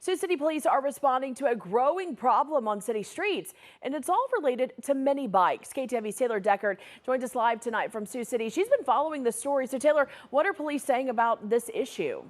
Sioux City Police are responding to a growing problem on city streets, and it's all related to mini bikes. KTV's Taylor Deckard joins us live tonight from Sioux City. She's been following the story. So Taylor, what are police saying about this issue?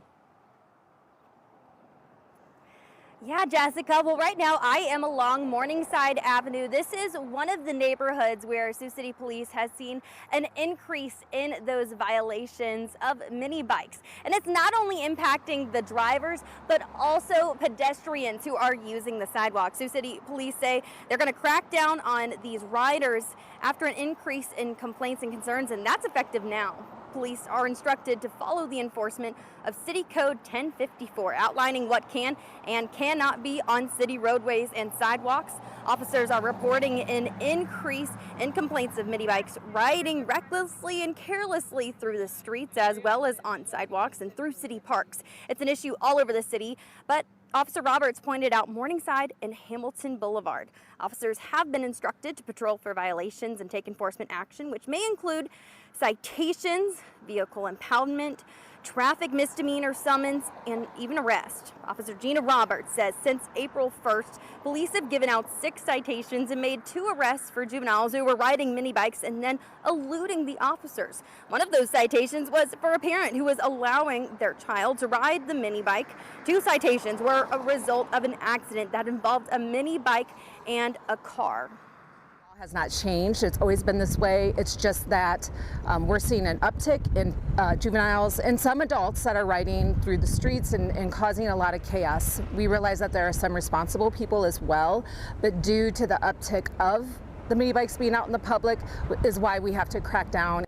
Yeah, Jessica. Well, right now I am along Morningside Avenue. This is one of the neighborhoods where Sioux City Police has seen an increase in those violations of mini bikes. And it's not only impacting the drivers, but also pedestrians who are using the sidewalk. Sioux City Police say they're going to crack down on these riders after an increase in complaints and concerns, and that's effective now. Police are instructed to follow the enforcement of City Code 1054, outlining what can and cannot be on city roadways and sidewalks. Officers are reporting an increase in complaints of mini bikes riding recklessly and carelessly through the streets, as well as on sidewalks and through city parks. It's an issue all over the city, but Officer Roberts pointed out Morningside and Hamilton Boulevard. Officers have been instructed to patrol for violations and take enforcement action, which may include citations, vehicle impoundment, traffic misdemeanor summons, and even arrest. Officer Gina Roberts says since April 1st, police have given out 6 citations and made 2 arrests for juveniles who were riding mini bikes and then eluding the officers. One of those citations was for a parent who was allowing their child to ride the mini bike. 2 citations were a result of an accident that involved a mini bike and a car. Has not changed. It's always been this way. It's just that we're seeing an uptick in juveniles and some adults that are riding through the streets and causing a lot of chaos. We realize that there are some responsible people as well, but due to the uptick of the mini bikes being out in the public is why we have to crack down.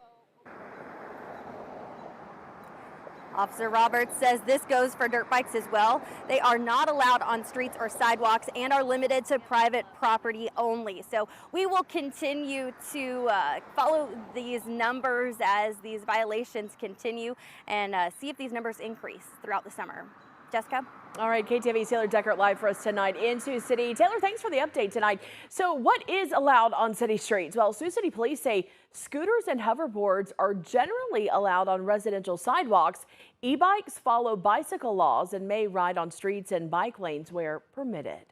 Officer Roberts says this goes for dirt bikes as well. They are not allowed on streets or sidewalks and are limited to private property only. So we will continue to follow these numbers as these violations continue and see if these numbers increase throughout the summer. Jessica? All right, KTV's Taylor Deckard live for us tonight in Sioux City. Taylor, thanks for the update tonight. So what is allowed on city streets? Well, Sioux City Police say scooters and hoverboards are generally allowed on residential sidewalks. E-bikes follow bicycle laws and may ride on streets and bike lanes where permitted.